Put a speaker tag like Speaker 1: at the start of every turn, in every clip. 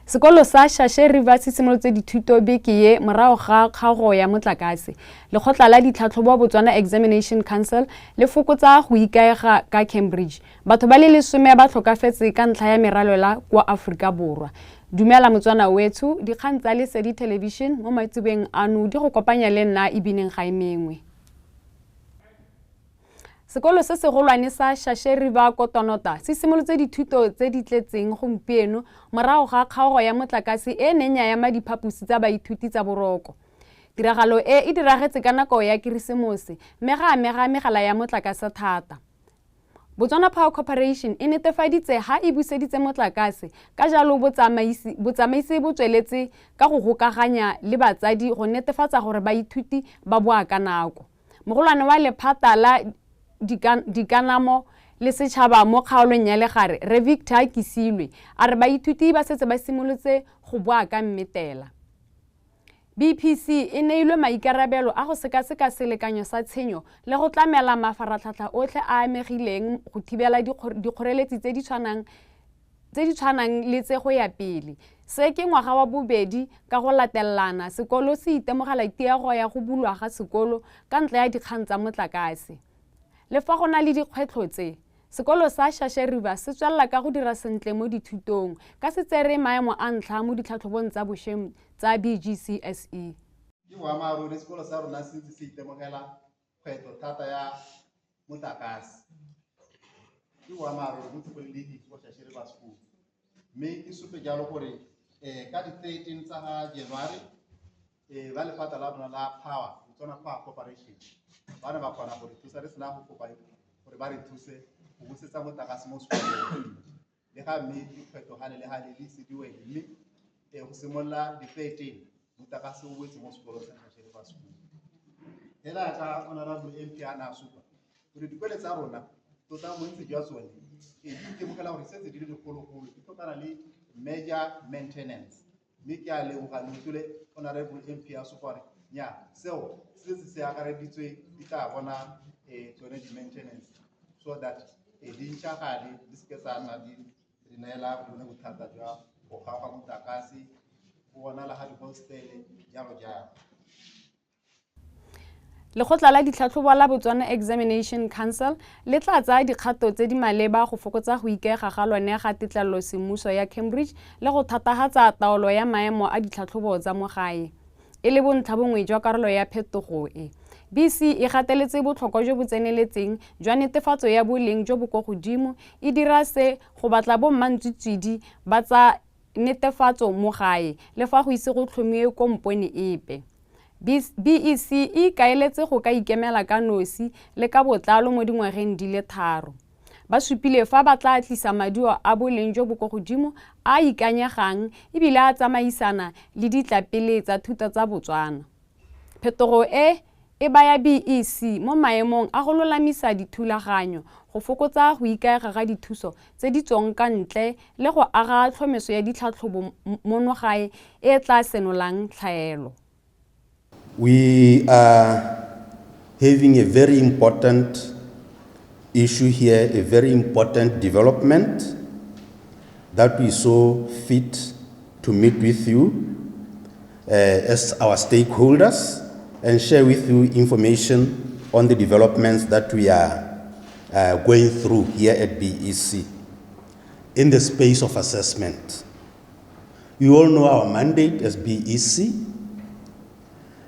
Speaker 1: Sekolo sa Shashe River se simolotse dithuto beke ye morago ga kgaogo ya motlakase. Lekgotla la ditlhatlhobo Botswana Examinations Council le fokotsa go ikaega ka Cambridge. Batho ba le 10 ba tlhokafetse ka ntlha ya meralola kwa Afrika Borwa. Dumela Motswana wethu, dikgang tsa Lesedi Television mo maitsebeng ano di go kopanya le nna Ebineng Gaemengwe. Sekolo se segolwane sa Shashe River Kotonota se simolotse dithuto tse di tletseng gompieno morago ga kgaogo ya motlakase e neng ya ema diphaposi tsa baithuti tsa boroko. Tiragalo e diragetse ka nako ya Keresemose mme ga amega megala ya motlakase thata. Botswana Power Corporation e netefaditse ha e buseditse motlakase ka jalo botsamaisi bo tsweletse ka go gokaganya le batsadi go netefatsa gore baithuti ba boa ka nako. Mogolwane wa lephata la dikanamo le setšhaba mo kgaolong ya legare re Victor Kisilwe a re baithuti ba setse ba simolotse go boa ka mmetela. BPC e neilwe maikarabelo a go sekaseka selekanyo sa tshenyo le go tlamela mafaratlhatlha otlhe a amegileng go thibela dikgoreletsi tse di tshwanang le tse go ya pele. Se ke ngwaga wa bobedi ka go latelana sekolo se itemogela tiego ya go bulwa ga sekolo ka ntle ya dikgang tsa motlakase. Le fa go na le dikgwetlho tse, sekolo sa Shashe River se tswelela ka go dira sentle mo dithutong ka se tsere maemo a ntlha mo ditlhatlhobong tsa bošweng tsa BGCSE.
Speaker 2: Ke boammaaruri sekolo sa rona se itemogela kgwetlho thata ya motlakase. Ke boammaaruri mo tsekoleledi go Shashe River School. Mme ke supe jalo gore ka di 13 tsa January ba lephata la rona la Power, Botswana Power Corporation ba ne ba kgona gore thusa re sena go kopa gore ba re thuse go busetsa motlakase mo sekolong. Le ga mme dikgwetlho le gale le sediwe mme go simolola di 13 motlakase o boetse mo sekolong sa Shashe River School. Hela ka honorable MP ana supa gore dikole tsa rona tota montsi jwa tsone di itemogela gore setse di le dikgologolo di tlhokana le major maintenance. Mme ke a leboga le honorable MP a supa gore nya seo se akareditswe di tla bona tsone di maintenance so that di ntšhagale di seke tsa nna di neela bone bothata jwa go kgaoga motlakase go bonala ga dihostele jalo jalo.
Speaker 1: Lekgotla la ditlhatlhobo la Botswana Examinations Council le tla tsaya dikgato tse di maleba go fokotsa go ikaega ga lone ga tetlelalosemmuso ya Cambridge le go thatagatsa taolo ya maemo a ditlhatlhobo tsa mo gae. E le bontlhabongwe jwa karolo ya phetogo e. BEC e gateletse botlhokwa jo bo tseneletseng jwa netefatso ya boleng jo bo kwa godimo e dira se go batla bommantswitswidi ba tsa netefatso mo gae le fa go ise go tlhomiwe kompone epe. BEC e kaeletse go ka ikemela ka nosi le ka botlalo mo dingwageng di le 3. Ba supile fa ba tla tlisa maduo a boleng jo bo kwa godimo a ikanyegang ebile a tsamaisana le ditlapele tsa thuto tsa Botswana. Phetogo e baya BEC mo maemong a go lolamisa dithulaganyo, go fokotsa go ikaega ga dithuso tse di tswang ka ntle le go aga tlhomeso ya ditlhatlhobo mo gae e tla senolang tlhaelo.
Speaker 3: We are having a very important issue here, a very important development that we saw fit to meet with you as our stakeholders and share with you information on the developments that we are going through here at BEC in the space of assessment. You all know our mandate as BEC,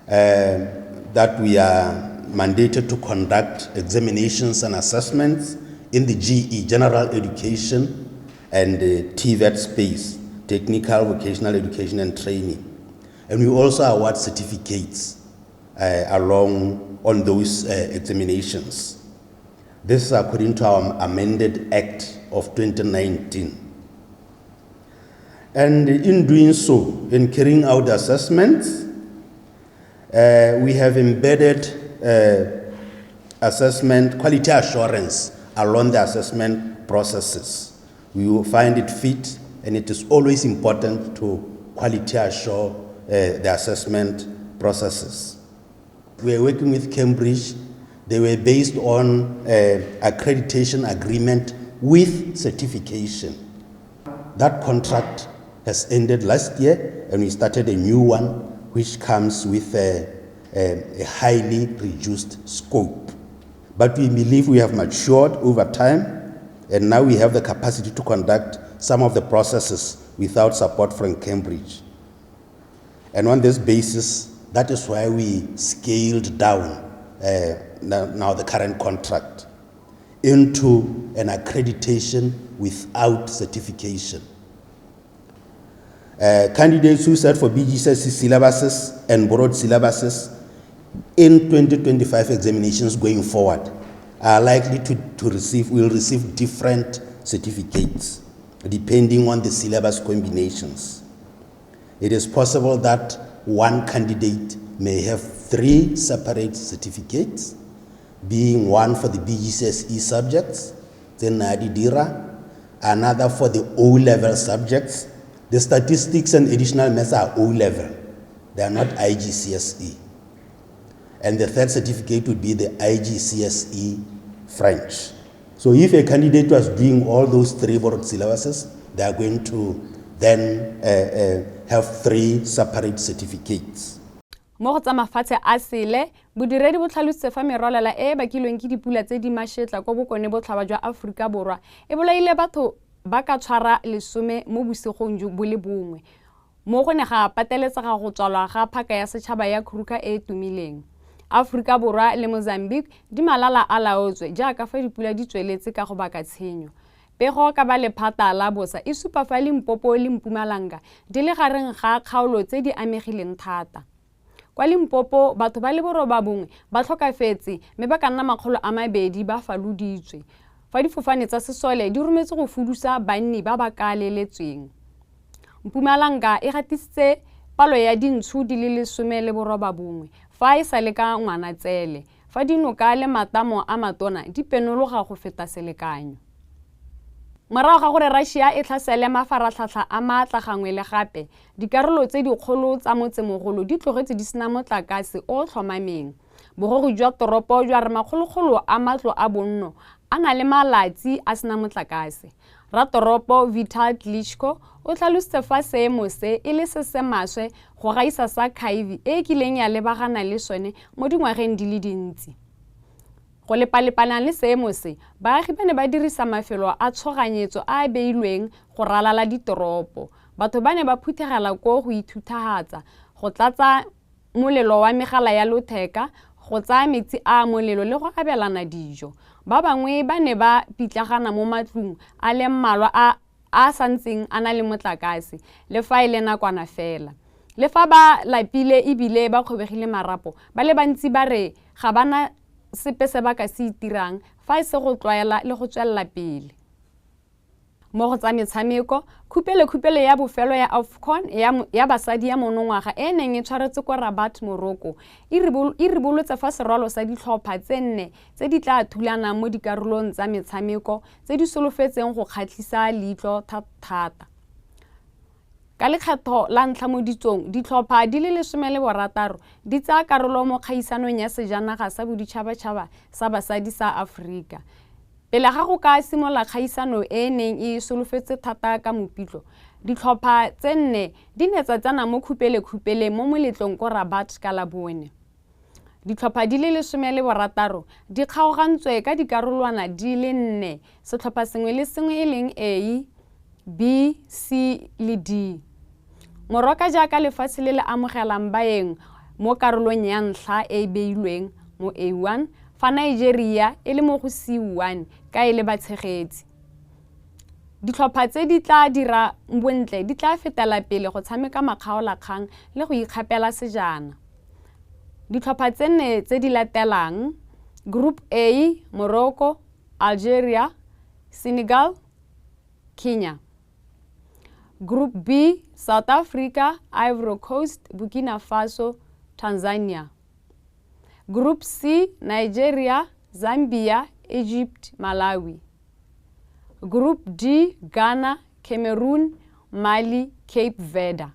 Speaker 3: that we are mandated to conduct examinations and assessments in the GE, General Education, and the TVET space, Technical Vocational Education and Training. And we also award certificates on those examinations. This is according to our amended Act of 2019. And in doing so, in carrying out the assessments, we have embedded assessment quality assurance along the assessment processes. We will find it fit, and it is always important to quality assure the assessment processes. We are working with Cambridge. They were based on accreditation agreement with certification. That contract has ended last year, and we started a new one which comes with a highly reduced scope. But we believe we have matured over time, and now we have the capacity to conduct some of the processes without support from Cambridge. And on this basis, that is why we scaled down now the current contract into an accreditation without certification. Candidates who sat for BGCSE syllabuses and broad syllabuses in 2025 examinations going forward are likely will receive different certificates depending on the syllabus combinations. It is possible that one candidate may have 3 separate certificates, being one for the BGCSE subjects, then Nadidira, another for the O-level subjects. The statistics and additional maths are O-level. They are not IGCSE. And the third certificate would be the IGCSE French. So if a candidate was doing all those 3 broad syllabuses, they are going to then have 3 separate certificates.
Speaker 1: Mo go tsa mafatshe a sele bodiredi bo tlhalositse fa merwalela e bakilweng ke dipula tse di mashetla go bokone botlhaba jwa Aforika Borwa e bolaile batho ba ka tshwara 10 mo bosigong jo bo le bongwe mo go ne ga pateletsega go tswalwa ga phaka ya setšhaba ya khuruka e tumileng. Aforika Borwa le Mozambique di malala a laotswe jaaka fa dipula di tsweletse ka go baka tshenyo. Pego ka ba lephata la bosa e supa fa Limpopo le Mpumalanga di le gareng ga kgaolo tse di amegileng thata. Kwa Limpopo batho ba le boroba bongwe ba tlhokafetse mme ba ka nna 200 ba faloditswe. Fa difofane tsa sesole di rometse go fudusa banni ba ba ka leletsweng. Mpumalanga e gatisitse palo ya dintshu di le 11 fa e sale ka Ngwanatsele fa dinoka le matamo a matona di penologa go feta selekanyo. Morago ga gore Russia e tlhasele mafaratlhatlha a maatla gangwe le gape, dikarolo tse dikgolo tsa motsemogolo di tlogetse di sena motlakase o tlhomameng. Bogogi jwa toropo jwa re makgolokgolo a matlo a bonno a na le malatsi a sena motlakase. Ratoropo Vital Klitschko o tlhalositse fa seemo se e le se se maswe go gaisa sa Kaivi e kileng ya lebagana le sone mo dingwageng di le dintsi. Go lepalepana le seemo se, baagi ba ne ba dirisa mafelo a tshoganyetso a beilweng go ralala ditoropo. Batho ba ne ba phuthegela ko go ithutahatsa, go tlatsa molelo wa megala ya lotheka, go tsaya metsi a molelo le go abelana dijo. Ba bangwe ba ne ba pitlagana mo matlong a le mmalwa a santseng a na le motlakase le fa e le nakwana fela. Le fa ba lapile ebile ba kgobegile marapo, ba le bantsi ba re ga bana sepe se ba ka se itirang fa e se go tlwaela le go tswelela pele. Mo go tsa metshameko, khupele ya bofelo ya AFCON ya basadi ya monongwaga e neng e tshwaretse ko Rabat, Morocco e ribolotse fa serwalo sa ditlhopha tse 4 tse di tla thulana mo dikarolong tsa metshameko tse di solofetseng go kgatlhisa leitlho thata. Ka lekgetho la ntlha mo ditsong, ditlhopha di le 16 di tsaya karolo mo kgaisanong ya sejanaga sa boditšhabatšhaba sa basadi sa Aforika. Pele ga go ka simola kgaisano e neng e solofetse thata ka Mopitlo, ditlhopha tse 4 di ne tsa tsena mo khupele mo moletlong ko Rabat ka Labone. Ditlhopha di le 16 di kgaogantswe ka dikarolwana di le 4, setlhopha sengwe le sengwe e leng A, B, C le D. Morocco jaaka lefatshe le le amogelang baeng mo karolong ya ntlha e beilweng mo A1, fa Nigeria e le mo go C1 ka e le batshegetsi. Ditlhopha tse di tla dira bontle di tla fetela pele go tshameka makgaolakgang le go ikgapela sejana. Ditlhopha tse 4 tse di latelang: Group A, Morocco, Algeria, Senegal, Kenya. Group B, South Africa, Ivory Coast, Burkina Faso, Tanzania. Group C, Nigeria, Zambia, Egypt, Malawi. Group D, Ghana, Cameroon, Mali, Cape Verde.